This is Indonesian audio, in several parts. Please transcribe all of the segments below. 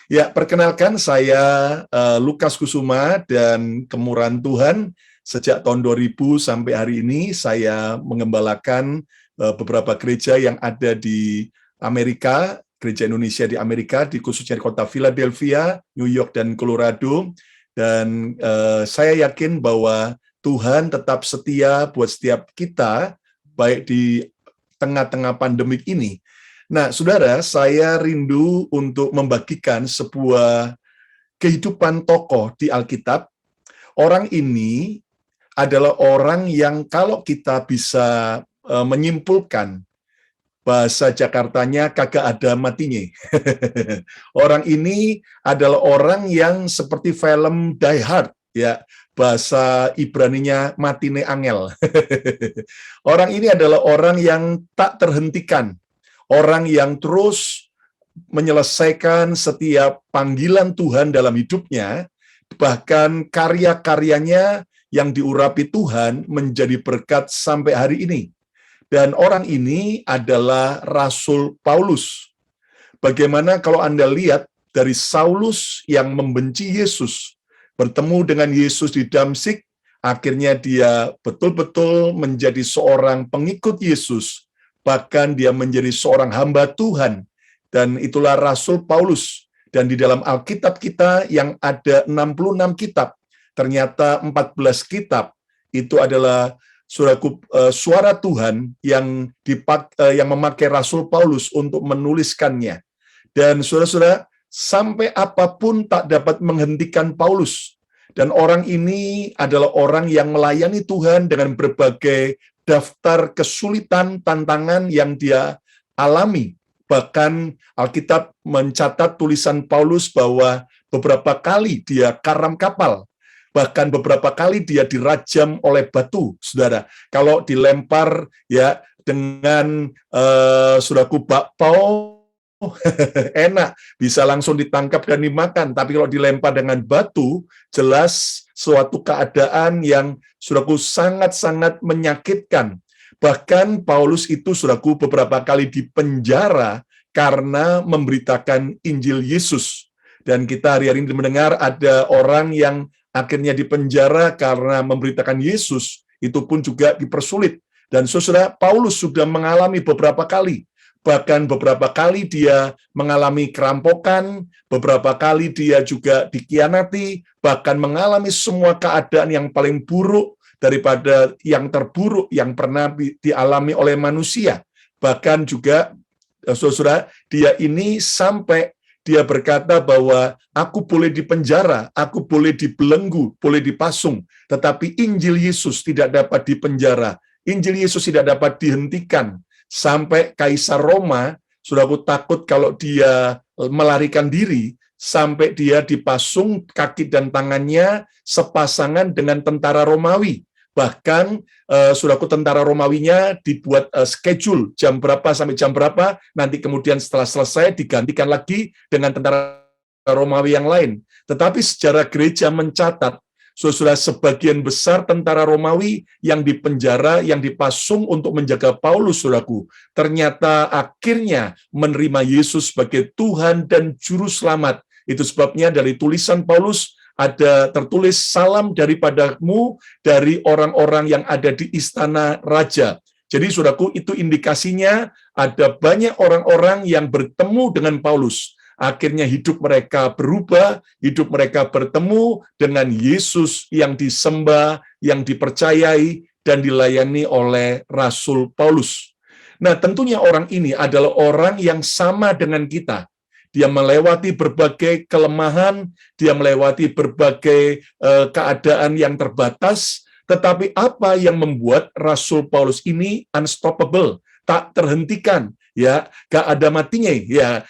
Ya, perkenalkan saya Lukas Kusuma dan kemurahan Tuhan sejak tahun 2000 sampai hari ini saya mengembalakan beberapa gereja yang ada di Amerika, gereja Indonesia di Amerika, khususnya di kota Philadelphia, New York, dan Colorado. Dan saya yakin bahwa Tuhan tetap setia buat setiap kita, baik di tengah-tengah pandemik ini. Nah, saudara, saya rindu untuk membagikan sebuah kehidupan tokoh di Alkitab. Orang ini adalah orang yang kalau kita bisa menyimpulkan, bahasa Jakartanya kagak ada matinya. Orang ini adalah orang yang seperti film Die Hard, ya, bahasa Ibraninya matine angel. Orang ini adalah orang yang tak terhentikan, orang yang terus menyelesaikan setiap panggilan Tuhan dalam hidupnya, bahkan karya-karyanya yang diurapi Tuhan menjadi berkat sampai hari ini. Dan orang ini adalah Rasul Paulus. Bagaimana kalau Anda lihat dari Saulus yang membenci Yesus, bertemu dengan Yesus di Damsik, akhirnya dia betul-betul menjadi seorang pengikut Yesus, bahkan dia menjadi seorang hamba Tuhan, dan itulah Rasul Paulus. Dan di dalam Alkitab kita yang ada 66 kitab, ternyata 14 kitab itu adalah suara Tuhan yang memakai Rasul Paulus untuk menuliskannya. Dan saudara-saudara, sampai apapun tak dapat menghentikan Paulus. Dan orang ini adalah orang yang melayani Tuhan dengan berbagai daftar kesulitan, tantangan yang dia alami. Bahkan Alkitab mencatat tulisan Paulus bahwa beberapa kali dia karam kapal. Bahkan beberapa kali dia dirajam oleh batu, saudara. Kalau dilempar ya dengan saudaraku bakpao, enak, bisa langsung ditangkap dan dimakan. Tapi kalau dilempar dengan batu, jelas suatu keadaan yang saudaraku sangat-sangat menyakitkan. Bahkan Paulus itu saudaraku beberapa kali dipenjara karena memberitakan Injil Yesus. Dan kita hari-hari ini mendengar ada orang yang akhirnya dipenjara karena memberitakan Yesus, itu pun juga dipersulit. Dan saudara, Paulus sudah mengalami beberapa kali. Bahkan beberapa kali dia mengalami kerampokan, beberapa kali dia juga dikhianati, bahkan mengalami semua keadaan yang paling buruk daripada yang terburuk yang pernah dialami oleh manusia. Bahkan juga, saudara, dia ini sampai dia berkata bahwa aku boleh dipenjara, aku boleh dibelenggu, boleh dipasung, tetapi Injil Yesus tidak dapat dipenjara. Injil Yesus tidak dapat dihentikan. Sampai Kaisar Roma, saudaraku, takut kalau dia melarikan diri, sampai dia dipasung kaki dan tangannya sepasangan dengan tentara Romawi. Bahkan saudaraku, tentara Romawinya dibuat schedule jam berapa sampai jam berapa, nanti kemudian setelah selesai digantikan lagi dengan tentara Romawi yang lain. Tetapi sejarah gereja mencatat, saudara, sebagian besar tentara Romawi yang dipenjara, yang dipasung untuk menjaga Paulus, saudaraku, ternyata akhirnya menerima Yesus sebagai Tuhan dan Juru Selamat. Itu sebabnya dari tulisan Paulus ada tertulis, salam daripadamu dari orang-orang yang ada di istana raja. Jadi saudaraku, itu indikasinya ada banyak orang-orang yang bertemu dengan Paulus. Akhirnya hidup mereka berubah, hidup mereka bertemu dengan Yesus yang disembah, yang dipercayai, dan dilayani oleh Rasul Paulus. Nah, tentunya orang ini adalah orang yang sama dengan kita. Dia melewati berbagai kelemahan, dia melewati berbagai keadaan yang terbatas, tetapi apa yang membuat Rasul Paulus ini unstoppable, tak terhentikan, ya, gak ada matinya, ya.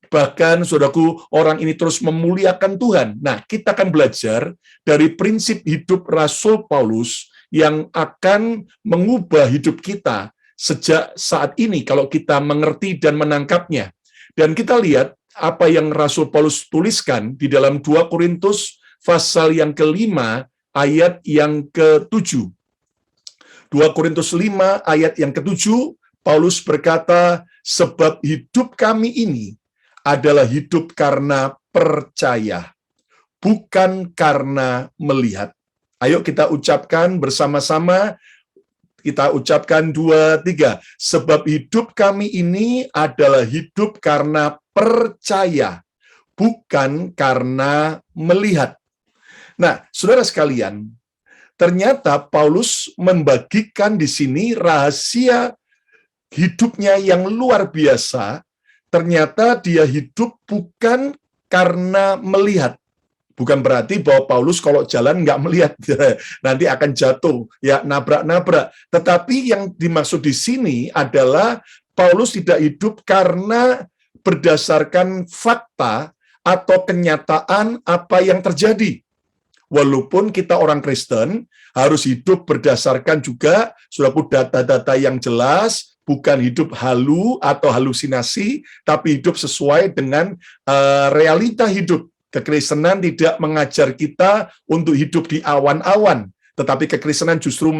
Bahkan, saudaraku, orang ini terus memuliakan Tuhan. Nah, kita akan belajar dari prinsip hidup Rasul Paulus yang akan mengubah hidup kita sejak saat ini kalau kita mengerti dan menangkapnya. Dan kita lihat apa yang Rasul Paulus tuliskan di dalam 2 Korintus pasal yang ke-5 ayat yang ke-7. 2 Korintus 5 ayat yang ke-7, Paulus berkata, sebab hidup kami ini adalah hidup karena percaya, bukan karena melihat. Ayo kita ucapkan bersama-sama, kita ucapkan 2, 3. Sebab hidup kami ini adalah hidup karena percaya, bukan karena melihat. Nah, saudara sekalian, ternyata Paulus membagikan di sini rahasia hidupnya yang luar biasa. Ternyata dia hidup bukan karena melihat. Bukan berarti bahwa Paulus kalau jalan nggak melihat, nanti akan jatuh, ya nabrak-nabrak. Tetapi yang dimaksud di sini adalah Paulus tidak hidup karena berdasarkan fakta atau kenyataan apa yang terjadi. Walaupun kita orang Kristen harus hidup berdasarkan juga suatu data-data yang jelas, bukan hidup halu atau halusinasi, tapi hidup sesuai dengan realita hidup. Kekristenan tidak mengajar kita untuk hidup di awan-awan, tetapi kekristenan justru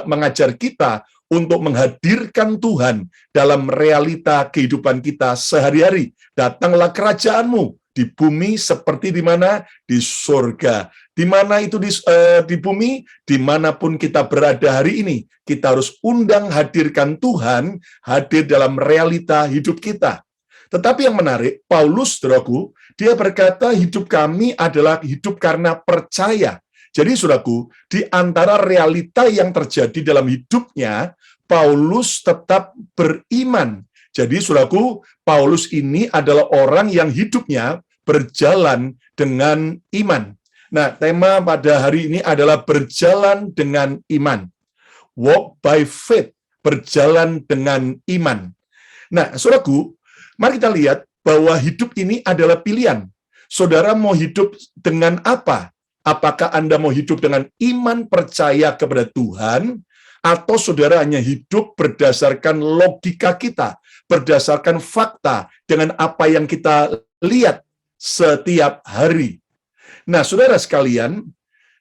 mengajar kita untuk menghadirkan Tuhan dalam realita kehidupan kita sehari-hari. Datanglah kerajaanmu di bumi seperti di mana? Di surga. Di mana itu di bumi? Dimanapun kita berada hari ini, kita harus undang hadirkan Tuhan, hadir dalam realita hidup kita. Tetapi yang menarik, Paulus, saudaraku, dia berkata hidup kami adalah hidup karena percaya. Jadi, saudaraku, di antara realita yang terjadi dalam hidupnya, Paulus tetap beriman. Jadi, saudaraku, Paulus ini adalah orang yang hidupnya berjalan dengan iman. Nah, tema pada hari ini adalah berjalan dengan iman. Walk by faith, berjalan dengan iman. Nah, saudaraku, mari kita lihat bahwa hidup ini adalah pilihan. Saudara mau hidup dengan apa? Apakah Anda mau hidup dengan iman percaya kepada Tuhan, atau saudara hanya hidup berdasarkan logika kita, berdasarkan fakta, dengan apa yang kita lihat setiap hari? Nah, saudara sekalian,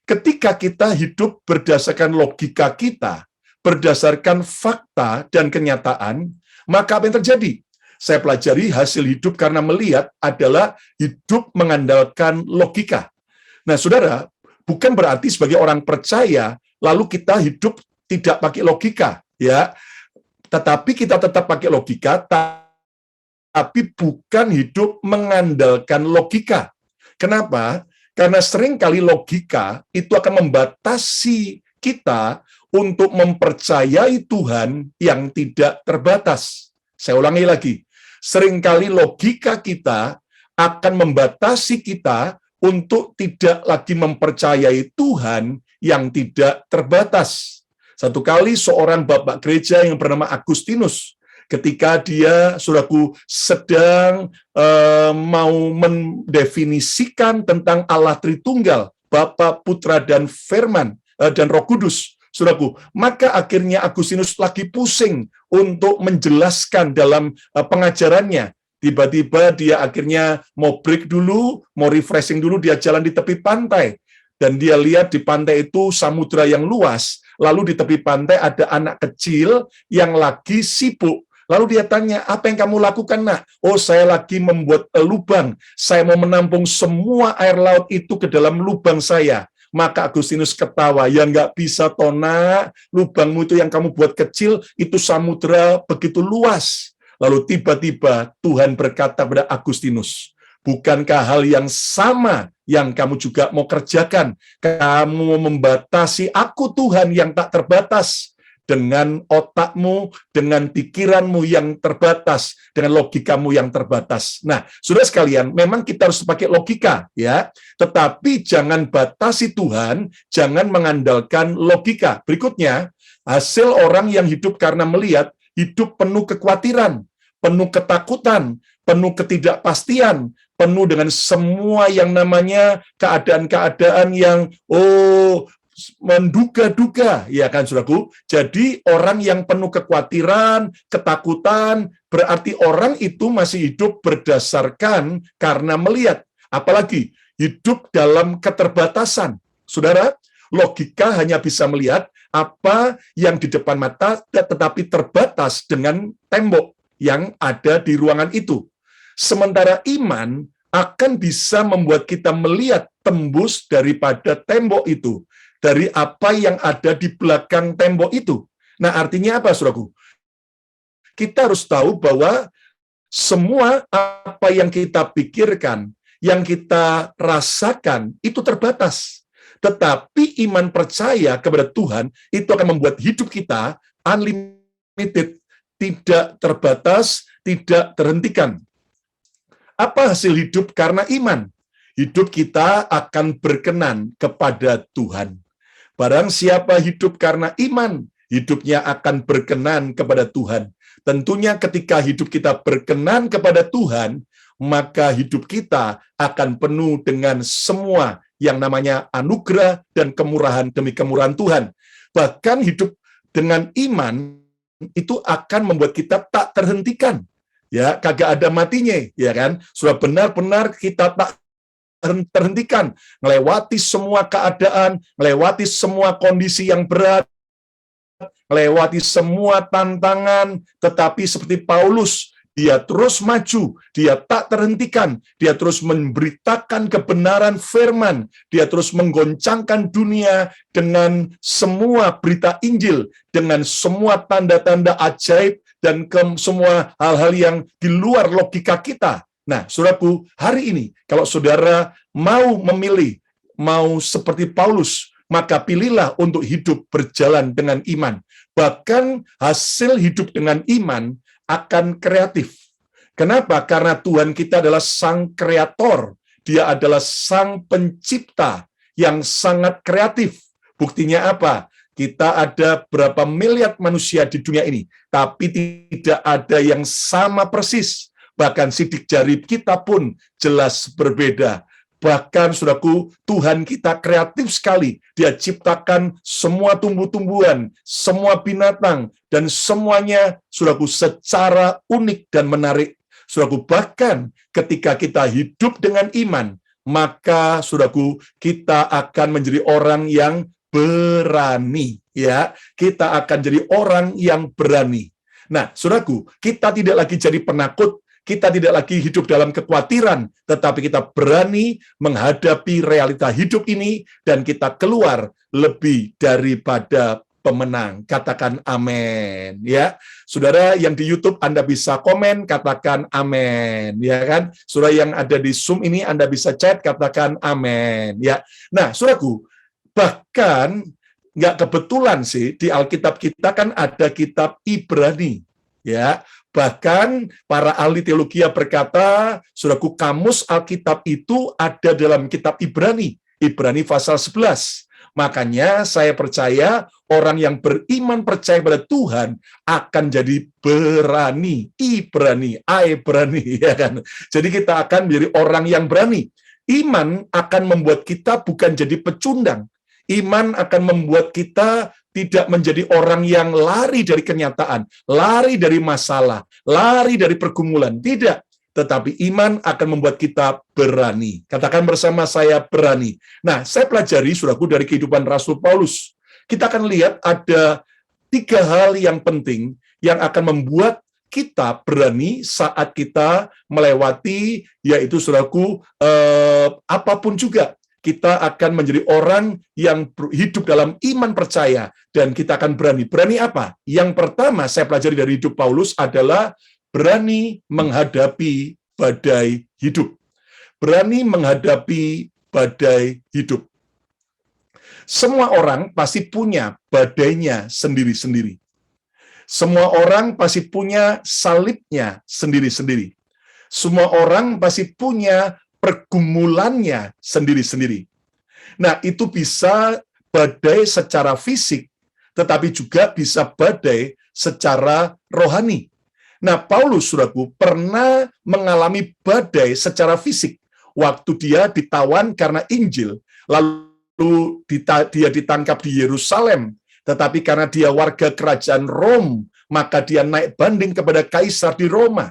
ketika kita hidup berdasarkan logika kita, berdasarkan fakta dan kenyataan, maka apa yang terjadi? Saya pelajari hasil hidup karena melihat adalah hidup mengandalkan logika. Nah, saudara, bukan berarti sebagai orang percaya, lalu kita hidup tidak pakai logika, ya. Tetapi kita tetap pakai logika, tapi bukan hidup mengandalkan logika. Kenapa? Karena seringkali logika itu akan membatasi kita untuk mempercayai Tuhan yang tidak terbatas. Saya ulangi lagi, seringkali logika kita akan membatasi kita untuk tidak lagi mempercayai Tuhan yang tidak terbatas. Satu kali seorang bapak gereja yang bernama Agustinus, ketika dia, saudaraku, sedang mau mendefinisikan tentang Allah Tritunggal, Bapa, Putra, dan Firman, dan Roh Kudus, saudaraku, maka akhirnya Agustinus lagi pusing untuk menjelaskan dalam pengajarannya. Tiba-tiba dia akhirnya mau break dulu, mau refreshing dulu, dia jalan di tepi pantai. Dan dia lihat di pantai itu samudra yang luas, lalu di tepi pantai ada anak kecil yang lagi sibuk. Lalu dia tanya, apa yang kamu lakukan, nak? Oh, saya lagi membuat lubang. Saya mau menampung semua air laut itu ke dalam lubang saya. Maka Agustinus ketawa, ya nggak bisa, Tona. Lubangmu itu yang kamu buat kecil, itu samudra begitu luas. Lalu tiba-tiba Tuhan berkata pada Agustinus, bukankah hal yang sama yang kamu juga mau kerjakan? Kamu membatasi aku, Tuhan yang tak terbatas, dengan otakmu, dengan pikiranmu yang terbatas, dengan logikamu yang terbatas. Nah, saudara sekalian, memang kita harus pakai logika, ya. Tetapi jangan batasi Tuhan, jangan mengandalkan logika. Berikutnya, hasil orang yang hidup karena melihat, hidup penuh kekhawatiran, penuh ketakutan, penuh ketidakpastian, penuh dengan semua yang namanya keadaan-keadaan yang, menduga-duga, ya kan, saudaraku. Jadi orang yang penuh kekhawatiran, ketakutan, berarti orang itu masih hidup berdasarkan karena melihat. Apalagi hidup dalam keterbatasan. Saudara, logika hanya bisa melihat apa yang di depan mata, tetapi terbatas dengan tembok yang ada di ruangan itu. Sementara iman akan bisa membuat kita melihat tembus daripada tembok itu, dari apa yang ada di belakang tembok itu. Nah, artinya apa, saudaraku? Kita harus tahu bahwa semua apa yang kita pikirkan, yang kita rasakan, itu terbatas. Tetapi iman percaya kepada Tuhan, itu akan membuat hidup kita unlimited, tidak terbatas, tidak terhentikan. Apa hasil hidup karena iman? Hidup kita akan berkenan kepada Tuhan. Barang siapa hidup karena iman, hidupnya akan berkenan kepada Tuhan. Tentunya ketika hidup kita berkenan kepada Tuhan, maka hidup kita akan penuh dengan semua yang namanya anugerah dan kemurahan demi kemurahan Tuhan. Bahkan hidup dengan iman itu akan membuat kita tak terhentikan. Ya, kagak ada matinya, ya kan? Sudah benar-benar kita tak terhentikan, melewati semua keadaan, melewati semua kondisi yang berat, melewati semua tantangan, tetapi seperti Paulus, dia terus maju, dia tak terhentikan, dia terus memberitakan kebenaran firman, dia terus menggoncangkan dunia dengan semua berita Injil, dengan semua tanda-tanda ajaib, dan semua hal-hal yang di luar logika kita. Nah, saudaraku, hari ini, kalau saudara mau memilih, mau seperti Paulus, maka pilihlah untuk hidup berjalan dengan iman. Bahkan hasil hidup dengan iman akan kreatif. Kenapa? Karena Tuhan kita adalah Sang Kreator. Dia adalah Sang Pencipta yang sangat kreatif. Buktinya apa? Kita ada berapa miliar manusia di dunia ini, tapi tidak ada yang sama persis. Bahkan sidik jari kita pun jelas berbeda. Bahkan, saudaraku, Tuhan kita kreatif sekali. Dia ciptakan semua tumbuh-tumbuhan, semua binatang, dan semuanya, saudaraku, secara unik dan menarik. Saudaraku, bahkan ketika kita hidup dengan iman, maka, saudaraku, kita akan menjadi orang yang berani. Ya, kita akan jadi orang yang berani. Nah, saudaraku, kita tidak lagi jadi penakut, kita tidak lagi hidup dalam kekhawatiran, tetapi kita berani menghadapi realita hidup ini, dan kita keluar lebih daripada pemenang. Katakan amin. Ya, saudara yang di YouTube, Anda bisa komen, katakan amin. Ya kan? Saudara yang ada di Zoom ini, Anda bisa chat, katakan amin. Ya, nah, saudaraku, bahkan nggak kebetulan sih, di Alkitab kita kan ada kitab Ibrani. Ya, bahkan para ahli teologi berkata, saudaraku, kamus Alkitab itu ada dalam kitab Ibrani, Ibrani pasal 11. Makanya saya percaya orang yang beriman percaya pada Tuhan akan jadi berani, Ibrani, ya kan. Jadi kita akan menjadi orang yang berani. Iman akan membuat kita bukan jadi pecundang. Iman akan membuat kita tidak menjadi orang yang lari dari kenyataan, lari dari masalah, lari dari pergumulan. Tidak. Tetapi iman akan membuat kita berani. Katakan bersama saya, berani. Nah, saya pelajari, saudaraku, dari kehidupan Rasul Paulus. Kita akan lihat ada 3 hal yang penting yang akan membuat kita berani saat kita melewati, yaitu, saudaraku, apapun juga. Kita akan menjadi orang yang hidup dalam iman percaya, dan kita akan berani. Berani apa? Yang pertama saya pelajari dari hidup Paulus adalah berani menghadapi badai hidup. Berani menghadapi badai hidup. Semua orang pasti punya badainya sendiri-sendiri. Semua orang pasti punya salibnya sendiri-sendiri. Semua orang pasti punya pergumulannya sendiri-sendiri. Nah, itu bisa badai secara fisik, tetapi juga bisa badai secara rohani. Nah, Paulus, saudaraku, pernah mengalami badai secara fisik. Waktu dia ditawan karena Injil, lalu dia ditangkap di Yerusalem, tetapi karena dia warga kerajaan Rom, maka dia naik banding kepada Kaisar di Roma.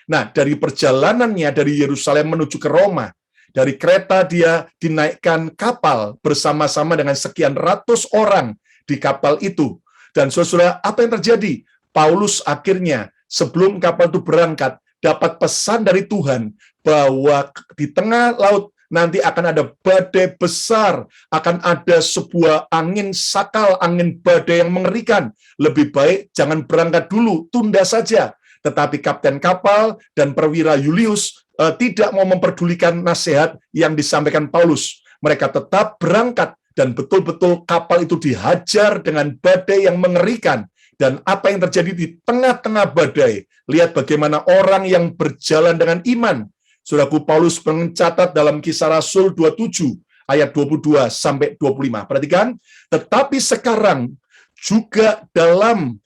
Nah, dari perjalanannya dari Yerusalem menuju ke Roma, dari kereta dia dinaikkan kapal bersama-sama dengan sekian ratus orang di kapal itu. Dan saudara, apa yang terjadi? Paulus akhirnya sebelum kapal itu berangkat, dapat pesan dari Tuhan bahwa di tengah laut nanti akan ada badai besar, akan ada sebuah angin sakal, angin badai yang mengerikan. Lebih baik jangan berangkat dulu, tunda saja. Tetapi kapten kapal dan perwira Julius tidak mau memperdulikan nasihat yang disampaikan Paulus. Mereka tetap berangkat dan betul-betul kapal itu dihajar dengan badai yang mengerikan. Dan apa yang terjadi di tengah-tengah badai? Lihat bagaimana orang yang berjalan dengan iman. Saudaraku, Paulus mencatat dalam Kisah Rasul 27 ayat 22 sampai 25. Perhatikan, tetapi sekarang juga dalam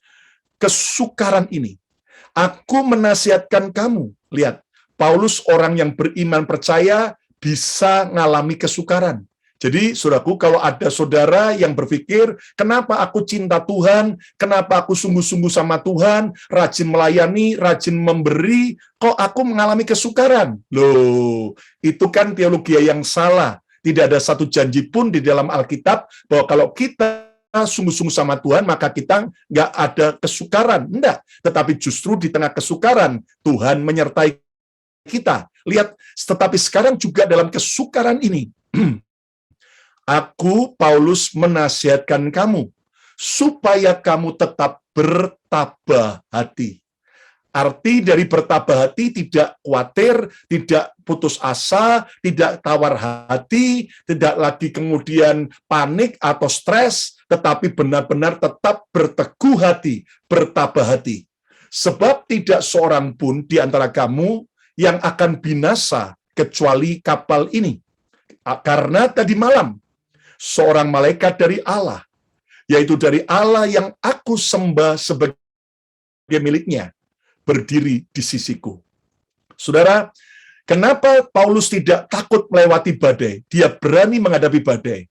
kesukaran ini aku menasihatkan kamu. Lihat, Paulus orang yang beriman percaya bisa mengalami kesukaran. Jadi, saudaraku, kalau ada saudara yang berpikir, kenapa aku cinta Tuhan, kenapa aku sungguh-sungguh sama Tuhan, rajin melayani, rajin memberi, kok aku mengalami kesukaran? Loh, itu kan teologi yang salah. Tidak ada satu janji pun di dalam Alkitab bahwa kalau kita sungguh-sungguh sama Tuhan, maka kita nggak ada kesukaran. Enggak. Tetapi justru di tengah kesukaran, Tuhan menyertai kita. Lihat, tetapi sekarang juga dalam kesukaran ini, aku, Paulus, menasihatkan kamu, supaya kamu tetap bertabah hati. Arti dari bertabah hati tidak khawatir, tidak putus asa, tidak tawar hati, tidak lagi kemudian panik atau stres, tetapi benar-benar tetap berteguh hati, bertabah hati. Sebab tidak seorang pun di antara kamu yang akan binasa kecuali kapal ini. Karena tadi malam, seorang malaikat dari Allah, yaitu dari Allah yang aku sembah sebagai miliknya, berdiri di sisiku. Saudara, kenapa Paulus tidak takut melewati badai? Dia berani menghadapi badai.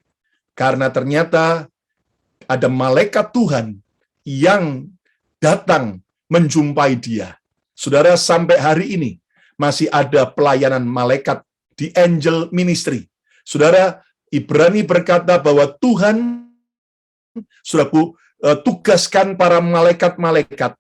Karena ternyata ada malaikat Tuhan yang datang menjumpai dia. Saudara, sampai hari ini masih ada pelayanan malaikat di Angel Ministry. Saudara, Ibrani berkata bahwa Tuhan, saudaraku, tugaskan para malaikat-malaikat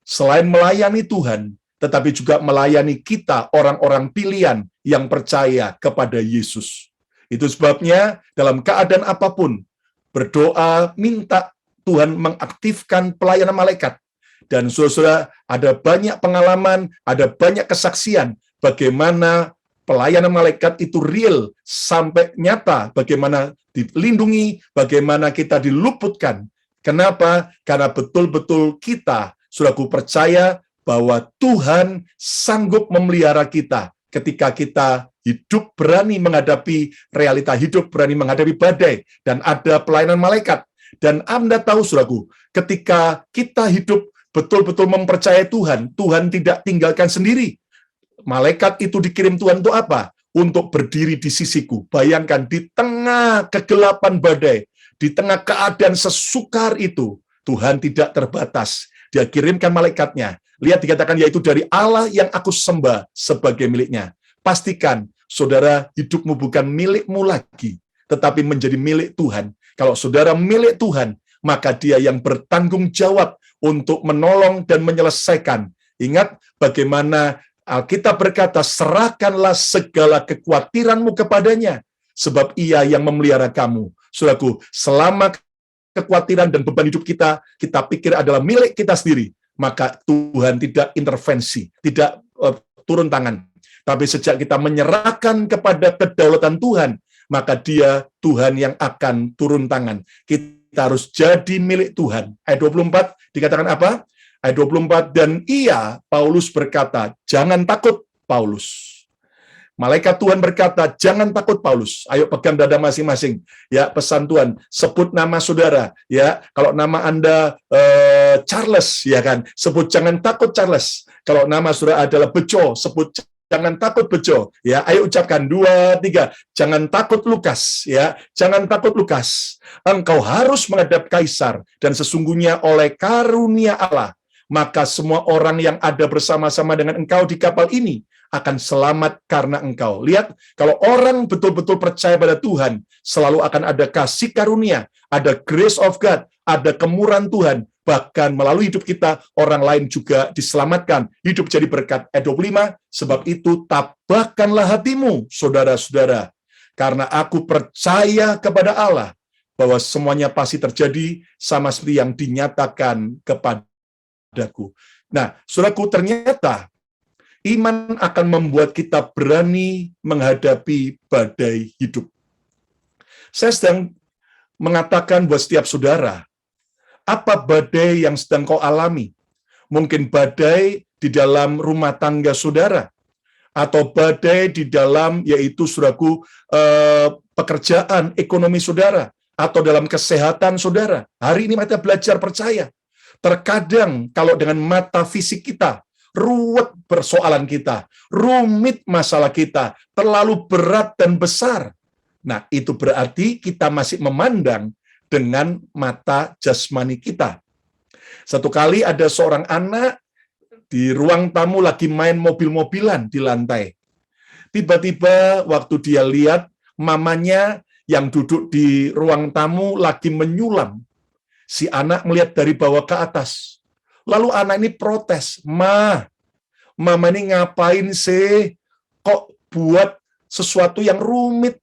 selain melayani Tuhan, tetapi juga melayani kita, orang-orang pilihan yang percaya kepada Yesus. Itu sebabnya dalam keadaan apapun, berdoa, minta Tuhan mengaktifkan pelayanan malaikat. Dan saudara, ada banyak pengalaman, ada banyak kesaksian bagaimana pelayanan malaikat itu real, sampai nyata, bagaimana dilindungi, bagaimana kita diluputkan. Kenapa? Karena betul-betul kita, saudaraku, percaya bahwa Tuhan sanggup memelihara kita ketika kita hidup berani menghadapi realita hidup, berani menghadapi badai, dan ada pelayanan malaikat. Dan Anda tahu, saudaraku, ketika kita hidup betul-betul mempercayai Tuhan, Tuhan tidak tinggalkan sendiri. Malaikat itu dikirim Tuhan untuk apa? Untuk berdiri di sisiku. Bayangkan, di tengah kegelapan badai, di tengah keadaan sesukar itu, Tuhan tidak terbatas. Dia kirimkan malaikatnya. Lihat dikatakan, yaitu dari Allah yang aku sembah sebagai miliknya. Pastikan, saudara, hidupmu bukan milikmu lagi, tetapi menjadi milik Tuhan. Kalau saudara milik Tuhan, maka dia yang bertanggung jawab untuk menolong dan menyelesaikan. Ingat bagaimana Alkitab berkata, serahkanlah segala kekhawatiranmu kepadanya, sebab ia yang memelihara kamu. Saudaraku, selama kekhawatiran dan beban hidup kita pikir adalah milik kita sendiri, maka Tuhan tidak intervensi, tidak turun tangan. Tapi sejak kita menyerahkan kepada kedaulatan Tuhan, maka dia, Tuhan yang akan turun tangan. Kita harus jadi milik Tuhan. Ayat 24 dikatakan apa? Ayat 24, dan ia, Paulus berkata, jangan takut, Paulus. Malaikat Tuhan berkata, jangan takut, Paulus. Ayo pegang dada masing-masing. Ya, pesan Tuhan, sebut nama saudara. Ya, kalau nama Anda Charles, ya kan, sebut jangan takut, Charles. Kalau nama saudara adalah Bejo, sebut jangan takut, Bejo. Ya, ayo ucapkan 2, 3. Jangan takut, Lukas. Ya, jangan takut, Lukas. Engkau harus menghadap kaisar, dan sesungguhnya oleh karunia Allah, maka semua orang yang ada bersama-sama dengan engkau di kapal ini akan selamat karena engkau. Lihat, kalau orang betul-betul percaya pada Tuhan, selalu akan ada kasih karunia, ada grace of God, ada kemurahan Tuhan, bahkan melalui hidup kita, orang lain juga diselamatkan. Hidup jadi berkat. Ayat 25, sebab itu tabahkanlah hatimu, saudara-saudara, karena aku percaya kepada Allah, bahwa semuanya pasti terjadi sama seperti yang dinyatakan kepadaku. Nah, saudaraku, ternyata iman akan membuat kita berani menghadapi badai hidup. Saya sedang mengatakan buat setiap saudara, apa badai yang sedang kau alami? Mungkin badai di dalam rumah tangga saudara, atau badai di dalam, yaitu saudaraku, pekerjaan, ekonomi saudara, atau dalam kesehatan saudara. Hari ini kita belajar percaya. Terkadang kalau dengan mata fisik kita, ruwet persoalan kita, rumit masalah kita, terlalu berat dan besar. Nah, itu berarti kita masih memandang dengan mata jasmani kita. Satu kali ada seorang anak di ruang tamu lagi main mobil-mobilan di lantai. Tiba-tiba waktu dia lihat mamanya yang duduk di ruang tamu lagi menyulam, si anak melihat dari bawah ke atas. Lalu anak ini protes, Mama ini ngapain sih? Kok buat sesuatu yang ruwet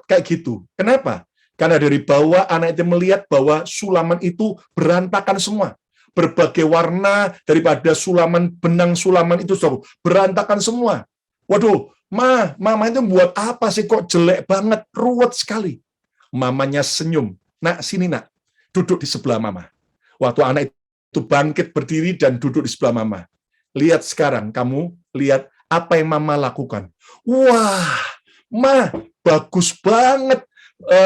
kayak gitu? Kenapa? Karena dari bawah anak itu melihat bahwa sulaman itu berantakan semua. Berbagai warna daripada sulaman, benang sulaman itu berantakan semua. Waduh, Mama itu buat apa sih kok jelek banget, ruwet sekali. Mamanya senyum. Nak, sini nak, duduk di sebelah Mama. Waktu anak itu bangkit berdiri dan duduk di sebelah Mama. Lihat sekarang, kamu lihat apa yang Mama lakukan. Wah, bagus banget.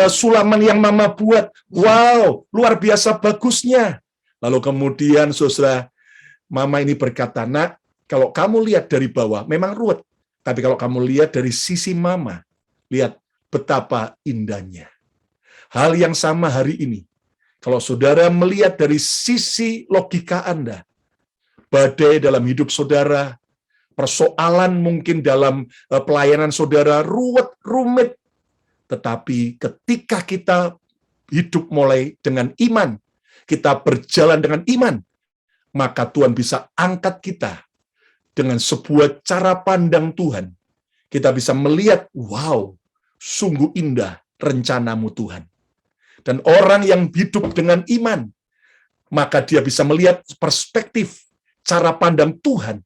Sulaman yang Mama buat, wow, luar biasa bagusnya. Lalu kemudian saudara, Mama ini berkata, nak, kalau kamu lihat dari bawah, memang ruwet. Tapi kalau kamu lihat dari sisi Mama, lihat betapa indahnya. Hal yang sama hari ini, kalau saudara melihat dari sisi logika Anda, badai dalam hidup saudara, persoalan mungkin dalam pelayanan saudara, ruwet, rumit, tetapi ketika kita hidup mulai dengan iman, kita berjalan dengan iman, maka Tuhan bisa angkat kita dengan sebuah cara pandang Tuhan. Kita bisa melihat, wow, sungguh indah rencanamu Tuhan. Dan orang yang hidup dengan iman, maka dia bisa melihat perspektif, cara pandang Tuhan,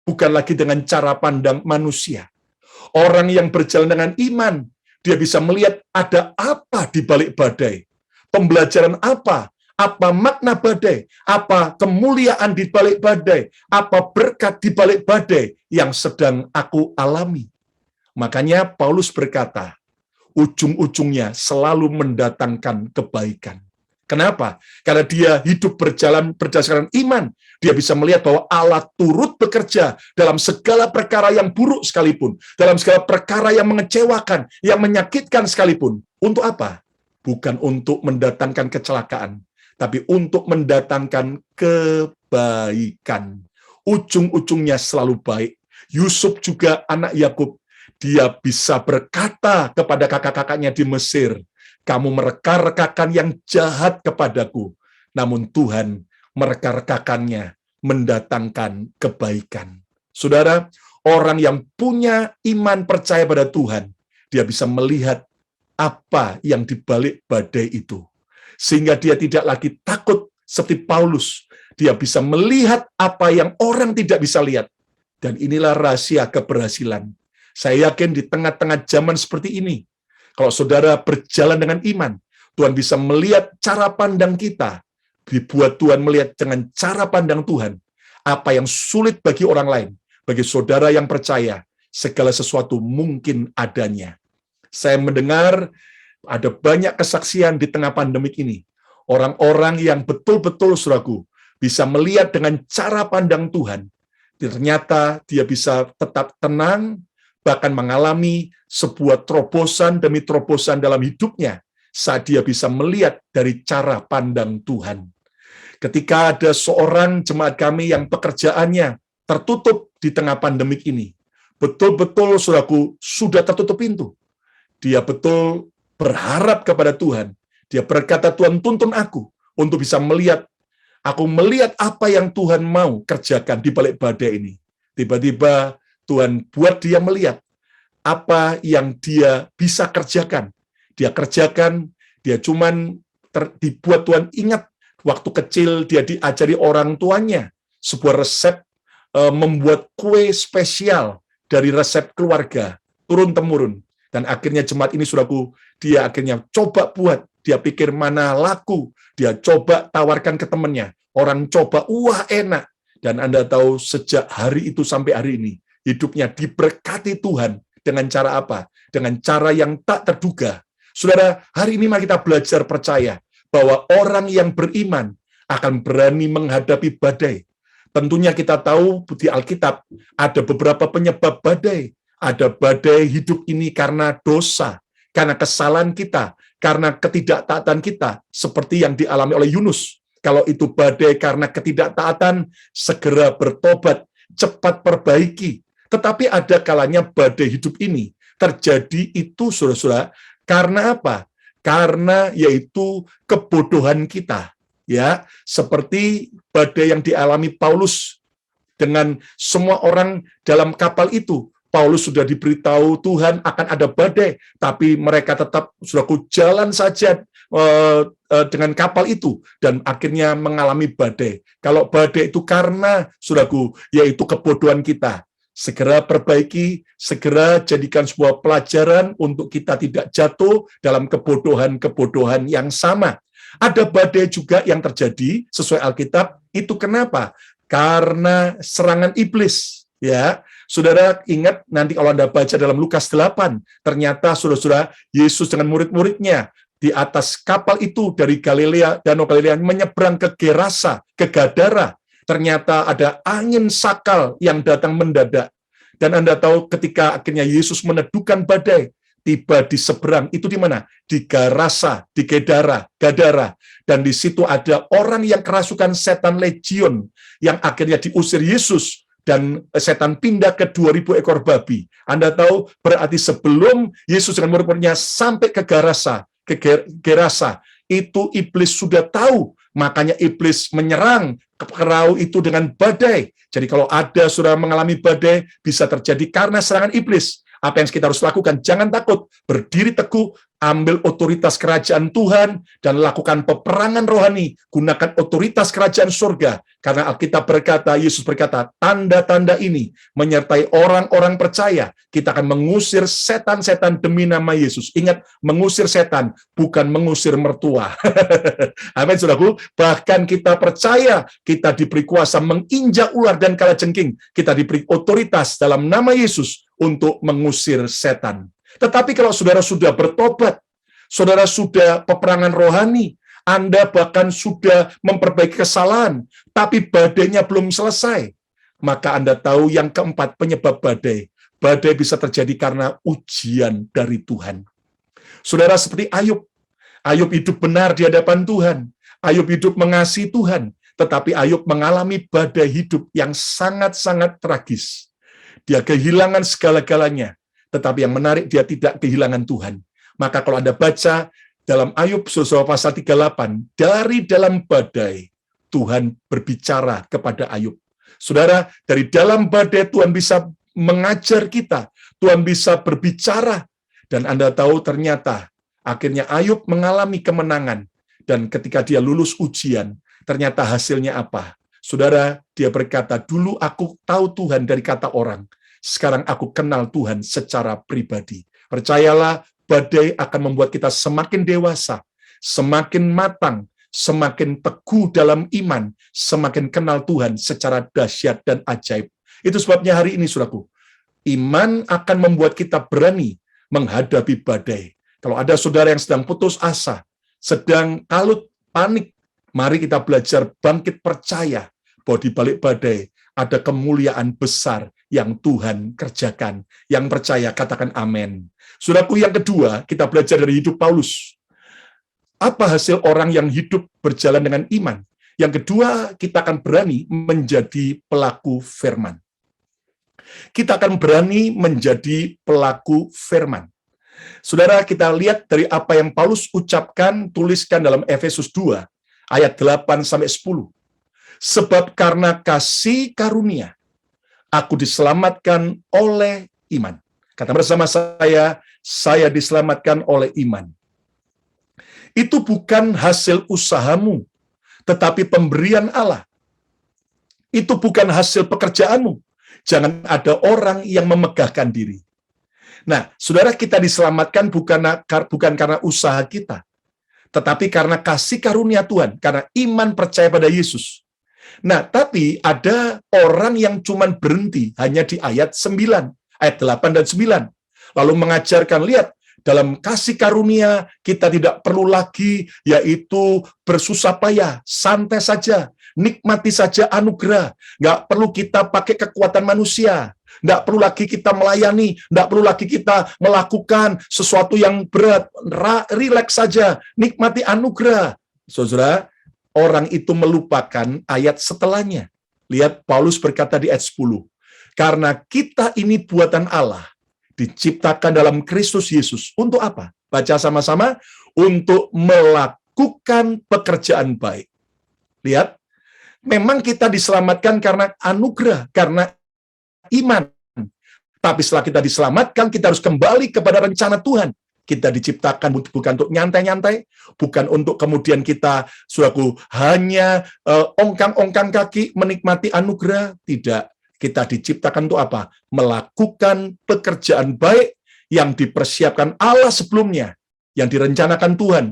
bukan lagi dengan cara pandang manusia. Orang yang berjalan dengan iman, dia bisa melihat ada apa di balik badai. Pembelajaran apa makna badai, apa kemuliaan di balik badai, apa berkat di balik badai yang sedang aku alami. Makanya Paulus berkata, ujung-ujungnya selalu mendatangkan kebaikan. Kenapa? Karena dia hidup berjalan berdasarkan iman. Dia bisa melihat bahwa Allah turut bekerja dalam segala perkara yang buruk sekalipun, dalam segala perkara yang mengecewakan, yang menyakitkan sekalipun. Untuk apa? Bukan untuk mendatangkan kecelakaan, tapi untuk mendatangkan kebaikan. Ujung-ujungnya selalu baik. Yusuf juga anak Yakub, dia bisa berkata kepada kakak-kakaknya di Mesir, kamu mereka-rekakan yang jahat kepadaku, namun Tuhan mereka-rekakannya mendatangkan kebaikan. Saudara, orang yang punya iman percaya pada Tuhan, dia bisa melihat apa yang dibalik badai itu. Sehingga dia tidak lagi takut seperti Paulus. Dia bisa melihat apa yang orang tidak bisa lihat. Dan inilah rahasia keberhasilan. Saya yakin di tengah-tengah zaman seperti ini, kalau saudara berjalan dengan iman, Tuhan bisa melihat cara pandang kita, dibuat Tuhan melihat dengan cara pandang Tuhan, apa yang sulit bagi orang lain, bagi saudara yang percaya, segala sesuatu mungkin adanya. Saya mendengar ada banyak kesaksian di tengah pandemik ini, orang-orang yang betul-betul saudaraku, bisa melihat dengan cara pandang Tuhan, ternyata dia bisa tetap tenang, bahkan mengalami sebuah terobosan demi terobosan dalam hidupnya saat dia bisa melihat dari cara pandang Tuhan. Ketika ada seorang jemaat kami yang pekerjaannya tertutup di tengah pandemik ini, betul-betul saudaraku sudah tertutup pintu. Dia betul berharap kepada Tuhan. Dia berkata, Tuhan tuntun aku untuk bisa melihat Aku melihat apa yang Tuhan mau kerjakan di balik badai ini. Tiba-tiba Tuhan buat dia melihat apa yang dia bisa kerjakan. Dia kerjakan, dia cuman dibuat Tuhan ingat waktu kecil dia diajari orang tuanya sebuah resep membuat kue spesial dari resep keluarga turun-temurun. Dan akhirnya jemaat ini, saudaraku, dia akhirnya coba buat, dia pikir mana laku, dia coba tawarkan ke temannya, orang coba, wah enak. Dan Anda tahu sejak hari itu sampai hari ini, hidupnya diberkati Tuhan dengan cara apa? Dengan cara yang tak terduga. Saudara, hari ini mari kita belajar percaya bahwa orang yang beriman akan berani menghadapi badai. Tentunya kita tahu di Alkitab ada beberapa penyebab badai. Ada badai hidup ini karena dosa, karena kesalahan kita, karena ketidaktaatan kita, seperti yang dialami oleh Yunus. Kalau itu badai karena ketidaktaatan, segera bertobat, cepat perbaiki. Tetapi ada kalanya badai hidup ini terjadi itu, saudara-saudara, karena apa? Karena yaitu kebodohan kita, ya, seperti badai yang dialami Paulus dengan semua orang dalam kapal itu. Paulus sudah diberitahu Tuhan akan ada badai, tapi mereka tetap saudaraku jalan saja dengan kapal itu dan akhirnya mengalami badai. Kalau badai itu karena saudaraku yaitu kebodohan kita, segera perbaiki, segera jadikan sebuah pelajaran untuk kita tidak jatuh dalam kebodohan-kebodohan yang sama. Ada badai juga yang terjadi sesuai Alkitab, itu kenapa? Karena serangan iblis, ya. Saudara ingat nanti kalau Anda baca dalam Lukas 8, ternyata saudara-saudara Yesus dengan murid-muridnya di atas kapal itu dari Galilea, Danau Galilea menyeberang ke Gerasa, ke Gadara. Ternyata ada angin sakal yang datang mendadak. Dan Anda tahu ketika akhirnya Yesus meneduhkan badai, tiba di seberang, itu di mana? Di Gerasa, di Gadara. Dan di situ ada orang yang kerasukan setan legion yang akhirnya diusir Yesus. Dan setan pindah ke 2000 ekor babi. Anda tahu berarti sebelum Yesus dengan murid-muridnya sampai ke Gerasa, itu iblis sudah tahu, makanya iblis menyerang perahu itu dengan badai. Jadi kalau ada saudara mengalami badai, bisa terjadi karena serangan iblis. Apa yang kita harus lakukan? Jangan takut, berdiri teguh, ambil otoritas kerajaan Tuhan, dan lakukan peperangan rohani, gunakan otoritas kerajaan surga. Karena Alkitab berkata, Yesus berkata, tanda-tanda ini menyertai orang-orang percaya. Kita akan mengusir setan-setan demi nama Yesus. Ingat, mengusir setan, bukan mengusir mertua. Amin, saudaraku. Bahkan kita percaya, kita diberi kuasa menginjak ular dan kalajengking. Kita diberi otoritas dalam nama Yesus untuk mengusir setan. Tetapi kalau saudara sudah bertobat, saudara sudah peperangan rohani, Anda bahkan sudah memperbaiki kesalahan, tapi badainya belum selesai, maka Anda tahu yang keempat penyebab badai. Badai bisa terjadi karena ujian dari Tuhan. Saudara seperti Ayub. Ayub hidup benar di hadapan Tuhan. Ayub hidup mengasihi Tuhan. Tetapi Ayub mengalami badai hidup yang sangat-sangat tragis. Dia kehilangan segala-galanya. Tetapi yang menarik, dia tidak kehilangan Tuhan. Maka kalau Anda baca dalam Ayub pasal 38, dari dalam badai, Tuhan berbicara kepada Ayub. Saudara, dari dalam badai Tuhan bisa mengajar kita, Tuhan bisa berbicara, dan Anda tahu ternyata akhirnya Ayub mengalami kemenangan, dan ketika dia lulus ujian, ternyata hasilnya apa? Saudara, dia berkata, dulu aku tahu Tuhan dari kata orang, sekarang aku kenal Tuhan secara pribadi. Percayalah, badai akan membuat kita semakin dewasa, semakin matang, semakin teguh dalam iman, semakin kenal Tuhan secara dahsyat dan ajaib. Itu sebabnya hari ini, saudaraku, iman akan membuat kita berani menghadapi badai. Kalau ada saudara yang sedang putus asa, sedang kalut, panik, mari kita belajar bangkit percaya bahwa di balik badai ada kemuliaan besar yang Tuhan kerjakan. Yang percaya, katakan amin. Saudaraku, yang kedua, kita belajar dari hidup Paulus. Apa hasil orang yang hidup berjalan dengan iman? Yang kedua, kita akan berani menjadi pelaku firman. Kita akan berani menjadi pelaku firman. Saudara, kita lihat dari apa yang Paulus ucapkan, tuliskan dalam Efesus 2, ayat 8-10. Sebab karena kasih karunia, aku diselamatkan oleh iman. Kata bersama saya diselamatkan oleh iman. Itu bukan hasil usahamu, tetapi pemberian Allah. Itu bukan hasil pekerjaanmu. Jangan ada orang yang memegahkan diri. Nah, saudara, kita diselamatkan bukan karena usaha kita, tetapi karena kasih karunia Tuhan, karena iman percaya pada Yesus. Nah, tapi ada orang yang cuma berhenti hanya di ayat 9, ayat 8 dan 9. Lalu mengajarkan, lihat, dalam kasih karunia kita tidak perlu lagi yaitu bersusah payah, santai saja, nikmati saja anugerah. Nggak perlu kita pakai kekuatan manusia, nggak perlu lagi kita melayani, nggak perlu lagi kita melakukan sesuatu yang berat, rileks saja, nikmati anugerah. Saudara, orang itu melupakan ayat setelahnya. Lihat, Paulus berkata di ayat 10, karena kita ini buatan Allah, diciptakan dalam Kristus Yesus. Untuk apa? Baca sama-sama. Untuk melakukan pekerjaan baik. Lihat, memang kita diselamatkan karena anugerah, karena iman. Tapi setelah kita diselamatkan, kita harus kembali kepada rencana Tuhan. Kita diciptakan bukan untuk nyantai-nyantai, bukan untuk kemudian kita, saudaraku, hanya ongkang-ongkang kaki menikmati anugerah. Tidak. Kita diciptakan untuk apa? Melakukan pekerjaan baik yang dipersiapkan Allah sebelumnya, yang direncanakan Tuhan.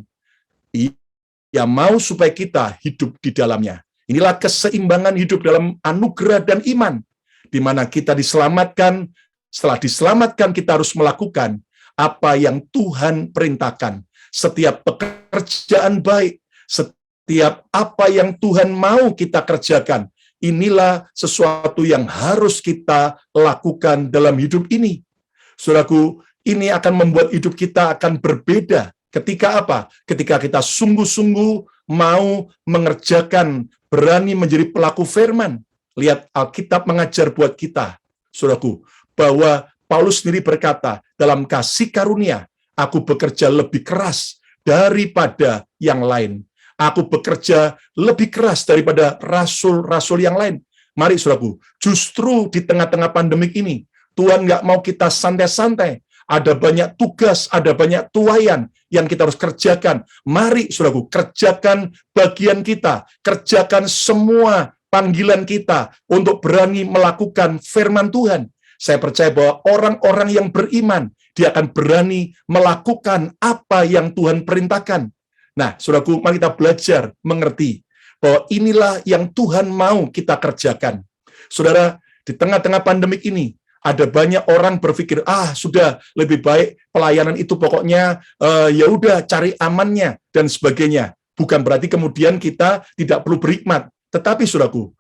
Ia mau supaya kita hidup di dalamnya. Inilah keseimbangan hidup dalam anugerah dan iman, di mana kita diselamatkan. Setelah diselamatkan, kita harus melakukan apa yang Tuhan perintahkan. Setiap pekerjaan baik, setiap apa yang Tuhan mau kita kerjakan, inilah sesuatu yang harus kita lakukan dalam hidup ini. Saudaraku, ini akan membuat hidup kita akan berbeda. Ketika apa? Ketika kita sungguh-sungguh mau mengerjakan, berani menjadi pelaku firman. Lihat, Alkitab mengajar buat kita, saudaraku, bahwa Paulus sendiri berkata, dalam kasih karunia, aku bekerja lebih keras daripada yang lain. Aku bekerja lebih keras daripada rasul-rasul yang lain. Mari, saudaraku, justru di tengah-tengah pandemik ini, Tuhan nggak mau kita santai-santai. Ada banyak tugas, ada banyak tuaian yang kita harus kerjakan. Mari, saudaraku, kerjakan bagian kita. Kerjakan semua panggilan kita untuk berani melakukan firman Tuhan. Saya percaya bahwa orang-orang yang beriman, dia akan berani melakukan apa yang Tuhan perintahkan. Nah, saudaraku, mari kita belajar mengerti bahwa inilah yang Tuhan mau kita kerjakan. Saudara, di tengah-tengah pandemik ini, ada banyak orang berpikir, sudah lebih baik pelayanan itu pokoknya ya udah cari amannya dan sebagainya. Bukan berarti kemudian kita tidak perlu berhikmat. Tetapi, saudaraku,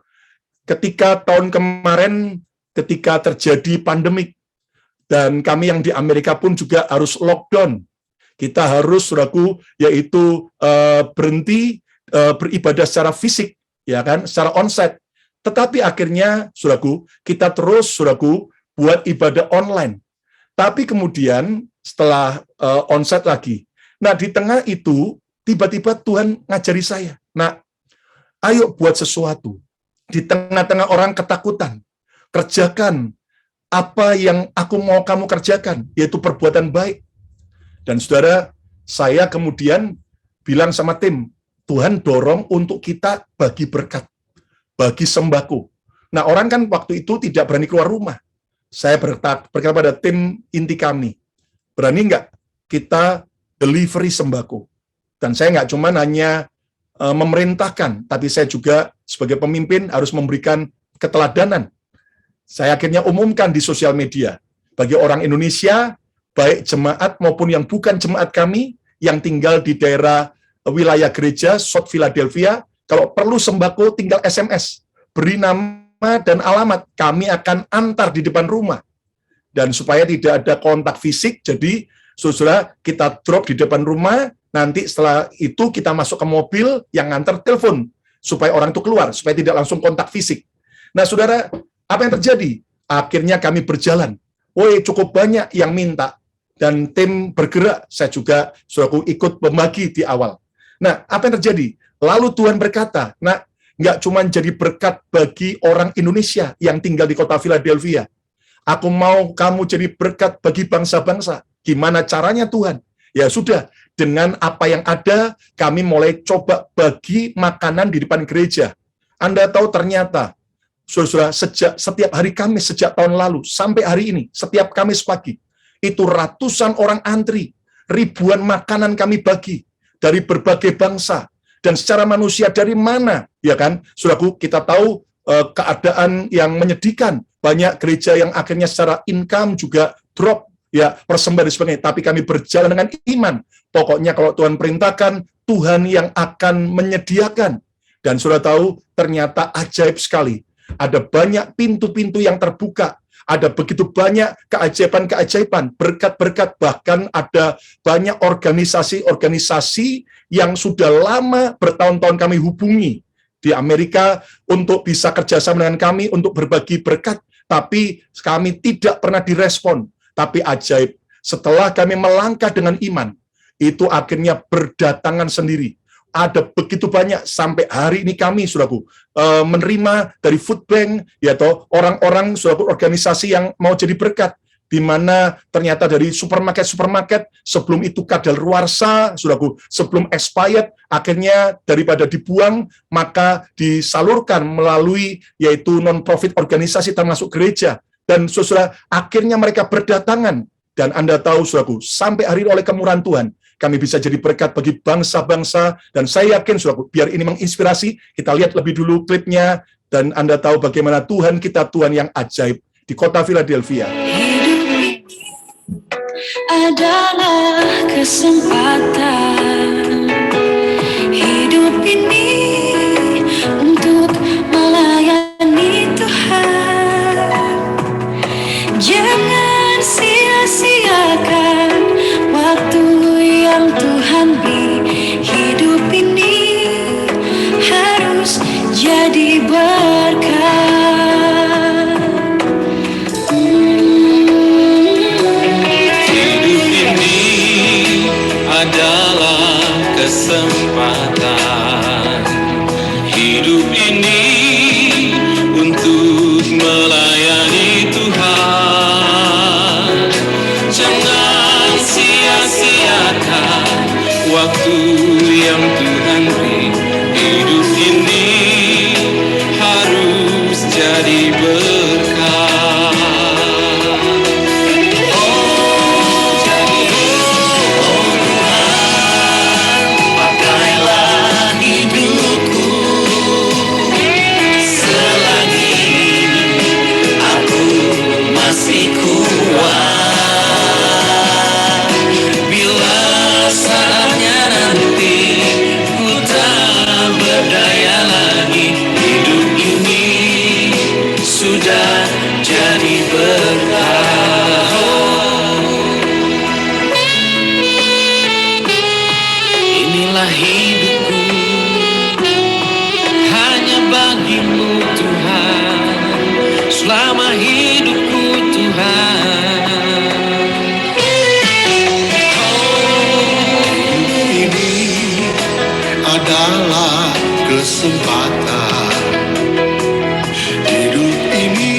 ketika tahun kemarin, ketika terjadi pandemik, dan kami yang di Amerika pun juga harus lockdown, kita harus, saudaraku, yaitu berhenti beribadah secara fisik, ya kan, secara onsite. Tetapi akhirnya, saudaraku, kita terus, saudaraku, buat ibadah online. Tapi kemudian setelah onsite lagi, nah di tengah itu tiba-tiba Tuhan ngajari saya, nah, ayo buat sesuatu di tengah-tengah orang ketakutan, kerjakan apa yang aku mau kamu kerjakan, yaitu perbuatan baik. Dan saudara, saya kemudian bilang sama tim, Tuhan dorong untuk kita bagi berkat, bagi sembako. Nah, orang kan waktu itu tidak berani keluar rumah. Saya berkata pada tim inti kami, berani nggak kita delivery sembako? Dan saya nggak cuma hanya memerintahkan, tapi saya juga sebagai pemimpin harus memberikan keteladanan. Saya akhirnya umumkan di sosial media, bagi orang Indonesia, baik jemaat maupun yang bukan jemaat kami, yang tinggal di daerah wilayah gereja, South Philadelphia, kalau perlu sembako tinggal SMS, beri nama dan alamat, kami akan antar di depan rumah. Dan supaya tidak ada kontak fisik, jadi saudara kita drop di depan rumah, nanti setelah itu kita masuk ke mobil yang ngantar telepon, supaya orang itu keluar, supaya tidak langsung kontak fisik. Nah, saudara, apa yang terjadi? Akhirnya kami berjalan. Cukup banyak yang minta. Dan tim bergerak, saya juga saudaraku ikut membagi di awal. Nah, apa yang terjadi? Lalu Tuhan berkata, nah, nggak cuma jadi berkat bagi orang Indonesia yang tinggal di kota Philadelphia. Aku mau kamu jadi berkat bagi bangsa-bangsa. Gimana caranya Tuhan? Ya sudah, dengan apa yang ada, kami mulai coba bagi makanan di depan gereja. Anda tahu ternyata, saudara, setiap hari Kamis sejak tahun lalu sampai hari ini, setiap Kamis pagi, itu ratusan orang antri, ribuan makanan kami bagi dari berbagai bangsa. Dan secara manusia dari mana? Ya kan, saudaraku, kita tahu keadaan yang menyedihkan. Banyak gereja yang akhirnya secara income juga drop, ya, persembahan dan sebagainya. Tapi kami berjalan dengan iman. Pokoknya kalau Tuhan perintahkan, Tuhan yang akan menyediakan. Dan saudara tahu, ternyata ajaib sekali. Ada banyak pintu-pintu yang terbuka. Ada begitu banyak keajaiban-keajaiban, berkat-berkat, bahkan ada banyak organisasi-organisasi yang sudah lama bertahun-tahun kami hubungi di Amerika untuk bisa kerjasama dengan kami untuk berbagi berkat, tapi kami tidak pernah direspon. Tapi ajaib, setelah kami melangkah dengan iman, itu akhirnya berdatangan sendiri. Ada begitu banyak sampai hari ini kami, saudaraku, menerima dari food bank, ya toh, orang-orang, saudaraku, organisasi yang mau jadi berkat, di mana ternyata dari supermarket sebelum itu kadaluarsa, saudaraku, sebelum expired, akhirnya daripada dibuang, maka disalurkan melalui yaitu non-profit organisasi termasuk gereja. Dan saudara, akhirnya mereka berdatangan. Dan Anda tahu, saudaraku, sampai hari ini oleh kemurahan Tuhan, kami bisa jadi berkat bagi bangsa-bangsa, dan saya yakin, saudaraku, biar ini menginspirasi, kita lihat lebih dulu klipnya, dan Anda tahu bagaimana Tuhan kita, Tuhan yang ajaib, di kota Philadelphia. Hidup adalah kesempatan, hidup ini untuk melayani Tuhan. Jangan sia-siakan waktu yang Tuhan beri. Hidup ini harus jadi berkat. Hidup ini adalah kesempatan. Hidup ini untuk melayani Tuhan. Jangan sia-siakan waktu yang Tuhan beri. Hidup ini harus jadi berkat. Pakailah hidupku selagi aku masih kuat. Bila saatnya nanti ku tak berdaya lagi, hidup ini sudah jadi berkah. Inilah hidupku, hanya bagimu Tuhan, selama hidupku Tuhan. Ini adalah kesempatan. Hidup ini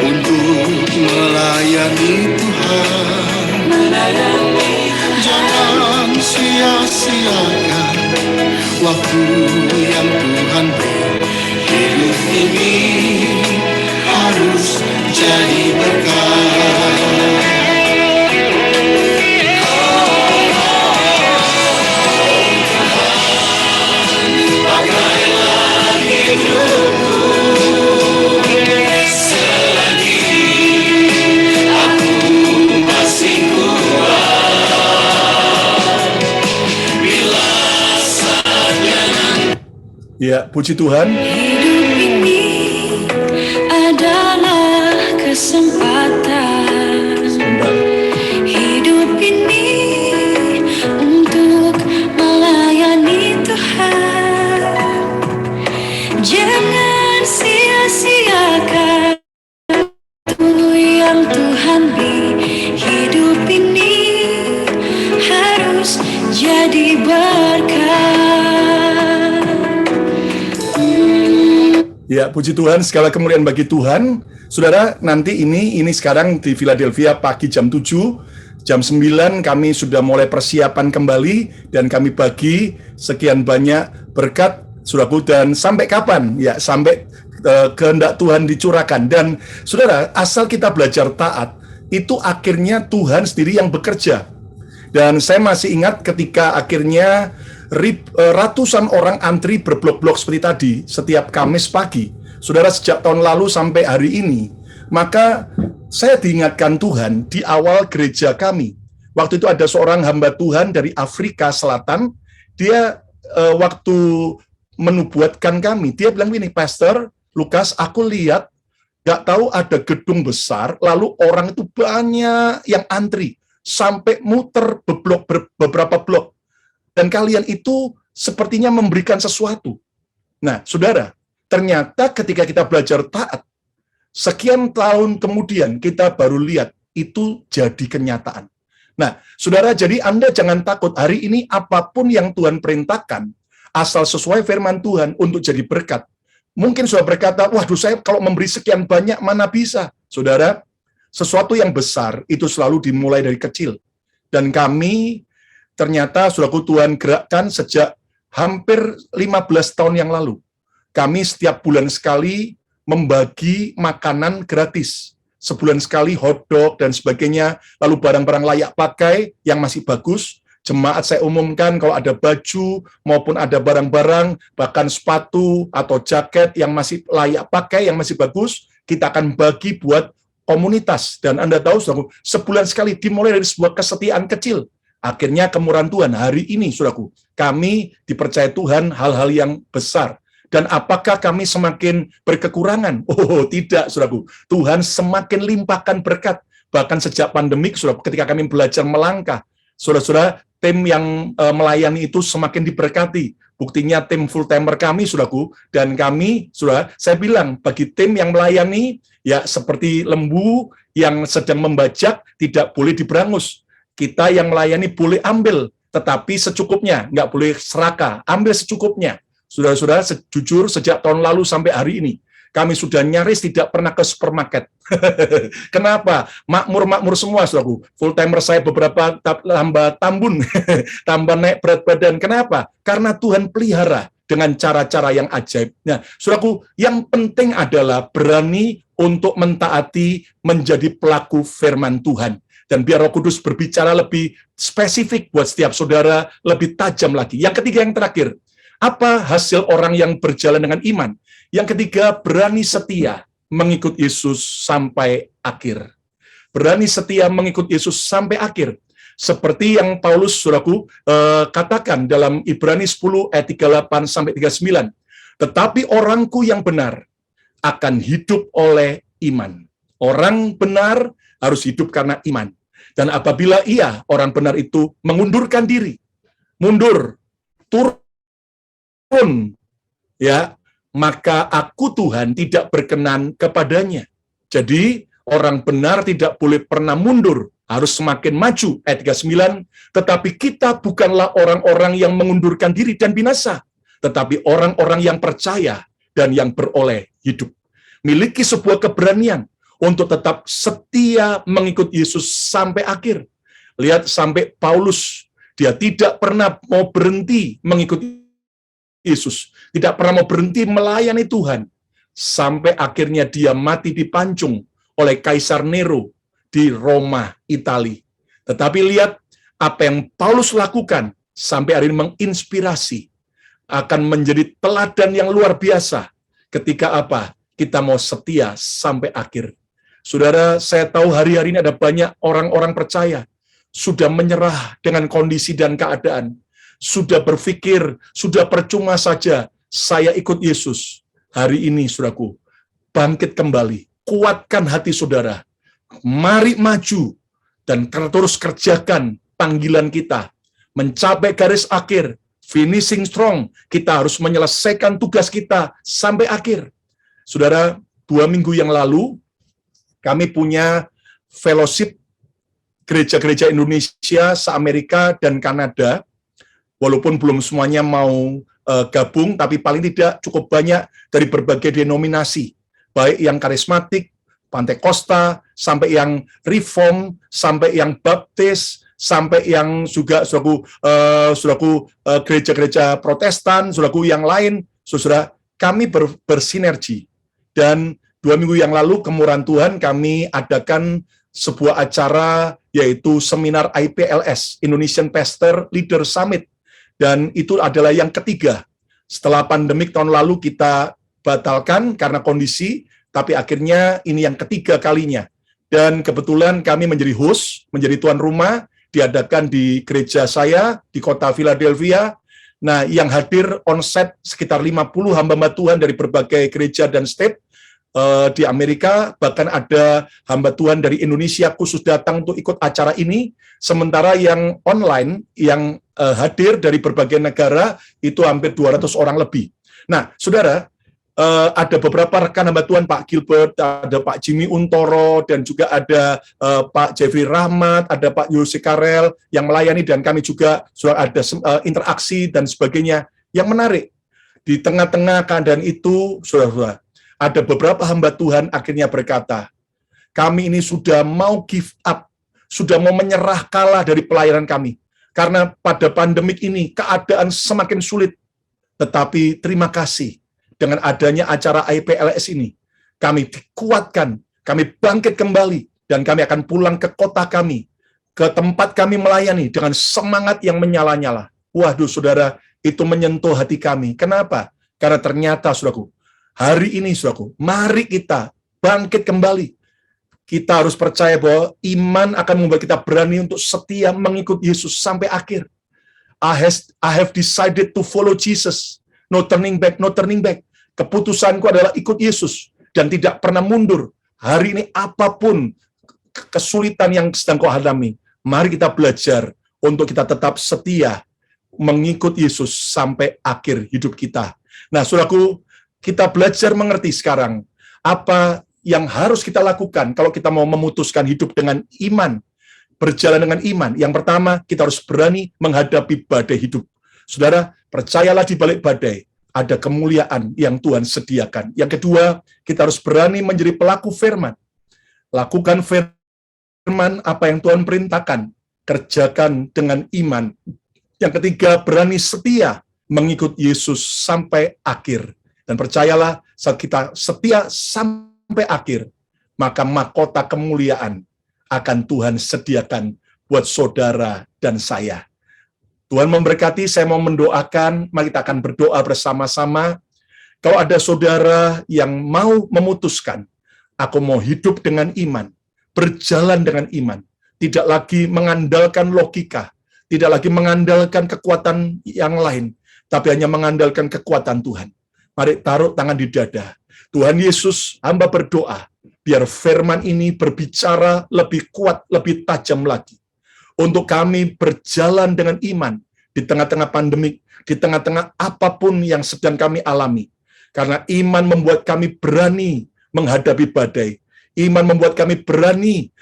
untuk melayani Tuhan. Jangan sia-siakan waktu yang Tuhan beri. Hidup ini harus jadi berkat. Selagi aku masih kuat, bila saatnya nanti. Ya, puji Tuhan. Hidup ini adalah kesempatan. Hidup ini untuk melayani Tuhan. Jangan sia-siakan waktu yang Tuhan beri. Hidup ini harus jadi berkat. Ya, puji Tuhan, segala kemuliaan bagi Tuhan. Saudara, nanti ini sekarang di Philadelphia pagi jam 7, jam 9 kami sudah mulai persiapan kembali dan kami bagi sekian banyak berkat, saudaraku, dan sampai kapan? Ya, sampai kehendak Tuhan dicurahkan. Dan saudara, asal kita belajar taat, itu akhirnya Tuhan sendiri yang bekerja. Dan saya masih ingat ketika akhirnya ratusan orang antri berblok-blok seperti tadi setiap Kamis pagi, saudara, sejak tahun lalu sampai hari ini. Maka saya diingatkan Tuhan di awal gereja kami. Waktu itu ada seorang hamba Tuhan dari Afrika Selatan. Dia waktu menubuatkan kami, dia bilang gini, "Pastor Lukas, aku lihat gak tahu ada gedung besar, lalu orang itu banyak yang antri sampai muter beberapa blok. Dan kalian itu sepertinya memberikan sesuatu." Nah, saudara, ternyata ketika kita belajar taat, sekian tahun kemudian kita baru lihat itu jadi kenyataan. Nah, saudara, jadi Anda jangan takut. Hari ini apapun yang Tuhan perintahkan, asal sesuai firman Tuhan untuk jadi berkat. Mungkin saudara berkata, waduh, saya kalau memberi sekian banyak mana bisa. Saudara, sesuatu yang besar itu selalu dimulai dari kecil. Dan kami ternyata saudaraku, Tuhan gerakkan sejak hampir 15 tahun yang lalu. Kami setiap bulan sekali membagi makanan gratis. Sebulan sekali hotdog dan sebagainya, lalu barang-barang layak pakai yang masih bagus. Jemaat saya umumkan kalau ada baju maupun ada barang-barang, bahkan sepatu atau jaket yang masih layak pakai, yang masih bagus, kita akan bagi buat komunitas. Dan Anda tahu, saudaraku, sebulan sekali dimulai dari sebuah kesetiaan kecil. Akhirnya kemurahan Tuhan, hari ini, saudaraku, kami dipercaya Tuhan hal-hal yang besar. Dan apakah kami semakin berkekurangan? Oh, tidak, saudaraku. Tuhan semakin limpahkan berkat. Bahkan sejak pandemik, saudaraku, ketika kami belajar melangkah, saudara-saudara, tim yang melayani itu semakin diberkati. Buktinya tim full-timer kami, saudaraku, dan kami, saudara, saya bilang, bagi tim yang melayani, ya seperti lembu yang sedang membajak, tidak boleh diberangus. Kita yang melayani boleh ambil, tetapi secukupnya, nggak boleh serakah, ambil secukupnya. Saudara-saudara, jujur sejak tahun lalu sampai hari ini, kami sudah nyaris tidak pernah ke supermarket. Kenapa? Makmur-makmur semua, saudaraku. Full-timer saya beberapa tambah tambun, tambah naik berat badan. Kenapa? Karena Tuhan pelihara dengan cara-cara yang ajaib. Nah, saudaraku, yang penting adalah berani untuk mentaati, menjadi pelaku firman Tuhan. Dan biar Roh Kudus berbicara lebih spesifik buat setiap saudara, lebih tajam lagi. Yang ketiga, yang terakhir, apa hasil orang yang berjalan dengan iman? Yang ketiga, berani setia mengikut Yesus sampai akhir. Berani setia mengikut Yesus sampai akhir. Seperti yang Paulus, saudaraku, katakan dalam Ibrani 10 ayat 38 sampai 39. Tetapi orangku yang benar akan hidup oleh iman. Orang benar harus hidup karena iman. Dan apabila ia, orang benar itu, mengundurkan diri, mundur, turun, ya, maka aku Tuhan tidak berkenan kepadanya. Jadi, orang benar tidak boleh pernah mundur, harus semakin maju. Ayat 39, tetapi kita bukanlah orang-orang yang mengundurkan diri dan binasa, tetapi orang-orang yang percaya dan yang beroleh hidup. Miliki sebuah keberanian untuk tetap setia mengikut Yesus sampai akhir. Lihat sampai Paulus, dia tidak pernah mau berhenti mengikut Yesus, tidak pernah mau berhenti melayani Tuhan, sampai akhirnya dia mati dipancung oleh Kaisar Nero di Roma, Italia. Tetapi lihat apa yang Paulus lakukan sampai hari ini menginspirasi, akan menjadi teladan yang luar biasa ketika apa? Kita mau setia sampai akhir. Saudara, saya tahu hari-hari ini ada banyak orang-orang percaya sudah menyerah dengan kondisi dan keadaan. Sudah berpikir, sudah percuma saja saya ikut Yesus. Hari ini, saudaraku, bangkit kembali. Kuatkan hati saudara. Mari maju dan terus kerjakan panggilan kita. Mencapai garis akhir, finishing strong. Kita harus menyelesaikan tugas kita sampai akhir. Saudara, 2 minggu yang lalu, kami punya fellowship gereja-gereja Indonesia, se-Amerika, dan Kanada. Walaupun belum semuanya mau gabung, tapi paling tidak cukup banyak dari berbagai denominasi, baik yang karismatik, Pantekosta, sampai yang Reform, sampai yang Baptis, sampai yang juga saudaraku gereja-gereja Protestan, saudaraku yang lain, saudara, kami bersinergi. Dan 2 minggu yang lalu Kemurahan Tuhan kami adakan sebuah acara yaitu seminar IPLS, Indonesian Pastor Leader Summit. Dan itu adalah yang ketiga. Setelah pandemik tahun lalu kita batalkan karena kondisi, tapi akhirnya ini yang ketiga kalinya. Dan kebetulan kami menjadi host, menjadi tuan rumah, diadakan di gereja saya, di kota Philadelphia. Nah, yang hadir on-site sekitar 50 hamba Tuhan dari berbagai gereja dan state di Amerika, bahkan ada hamba Tuhan dari Indonesia khusus datang untuk ikut acara ini, sementara yang online, yang hadir dari berbagai negara, itu hampir 200 orang lebih. Nah, saudara, ada beberapa rekan hamba Tuhan, Pak Gilbert, ada Pak Jimmy Untoro, dan juga ada Pak Jeffrey Rahmat, ada Pak Yose Karel yang melayani, dan kami juga sudah ada interaksi dan sebagainya. Yang menarik, di tengah-tengah keadaan itu, saudara-saudara, ada beberapa hamba Tuhan akhirnya berkata, kami ini sudah mau give up, sudah mau menyerah kalah dari pelayanan kami. Karena pada pandemik ini keadaan semakin sulit. Tetapi terima kasih dengan adanya acara IPLS ini. Kami dikuatkan, kami bangkit kembali, dan kami akan pulang ke kota kami, ke tempat kami melayani dengan semangat yang menyala-nyala. Waduh saudara, itu menyentuh hati kami. Kenapa? Karena ternyata saudaraku, hari ini, saudaraku, mari kita bangkit kembali. Kita harus percaya bahwa iman akan membuat kita berani untuk setia mengikut Yesus sampai akhir. I have decided to follow Jesus. No turning back, no turning back. Keputusanku adalah ikut Yesus dan tidak pernah mundur. Hari ini apapun kesulitan yang sedang kau hadapi, mari kita belajar untuk kita tetap setia mengikut Yesus sampai akhir hidup kita. Nah, saudaraku, kita belajar mengerti sekarang apa yang harus kita lakukan kalau kita mau memutuskan hidup dengan iman, berjalan dengan iman. Yang pertama, kita harus berani menghadapi badai hidup. Saudara, percayalah di balik badai ada kemuliaan yang Tuhan sediakan. Yang kedua, kita harus berani menjadi pelaku firman. Lakukan firman apa yang Tuhan perintahkan, kerjakan dengan iman. Yang ketiga, berani setia mengikut Yesus sampai akhir. Dan percayalah, saat kita setia sampai akhir, maka mahkota kemuliaan akan Tuhan sediakan buat saudara dan saya. Tuhan memberkati, saya mau mendoakan, mari kita akan berdoa bersama-sama. Kalau ada saudara yang mau memutuskan, aku mau hidup dengan iman, berjalan dengan iman, tidak lagi mengandalkan logika, tidak lagi mengandalkan kekuatan yang lain, tapi hanya mengandalkan kekuatan Tuhan. Mari taruh tangan di dada. Tuhan Yesus, hamba berdoa, biar firman ini berbicara lebih kuat, lebih tajam lagi. Untuk kami berjalan dengan iman di tengah-tengah pandemik, di tengah-tengah apapun yang sedang kami alami. Karena iman membuat kami berani menghadapi badai. Iman membuat kami berani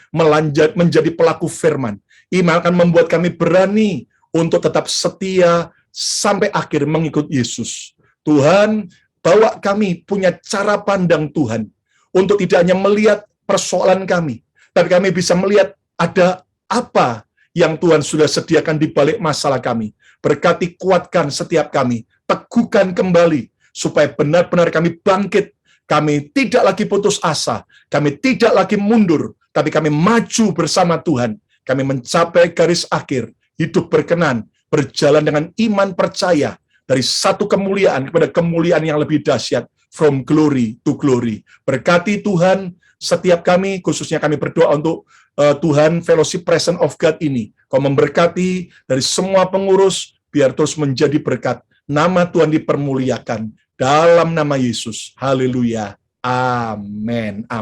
menjadi pelaku firman. Iman akan membuat kami berani untuk tetap setia sampai akhir mengikut Yesus. Tuhan, bawa kami punya cara pandang Tuhan untuk tidak hanya melihat persoalan kami, tapi kami bisa melihat ada apa yang Tuhan sudah sediakan di balik masalah kami. Berkati, kuatkan setiap kami, teguhkan kembali, supaya benar-benar kami bangkit. Kami tidak lagi putus asa, kami tidak lagi mundur, tapi kami maju bersama Tuhan. Kami mencapai garis akhir, hidup berkenan, berjalan dengan iman percaya, dari satu kemuliaan kepada kemuliaan yang lebih dahsyat, from glory to glory. Berkati Tuhan setiap kami, khususnya kami berdoa untuk Tuhan Fellowship Presence of God ini. Kau memberkati dari semua pengurus, biar terus menjadi berkat. Nama Tuhan dipermuliakan dalam nama Yesus. Haleluya. Amin. Amin.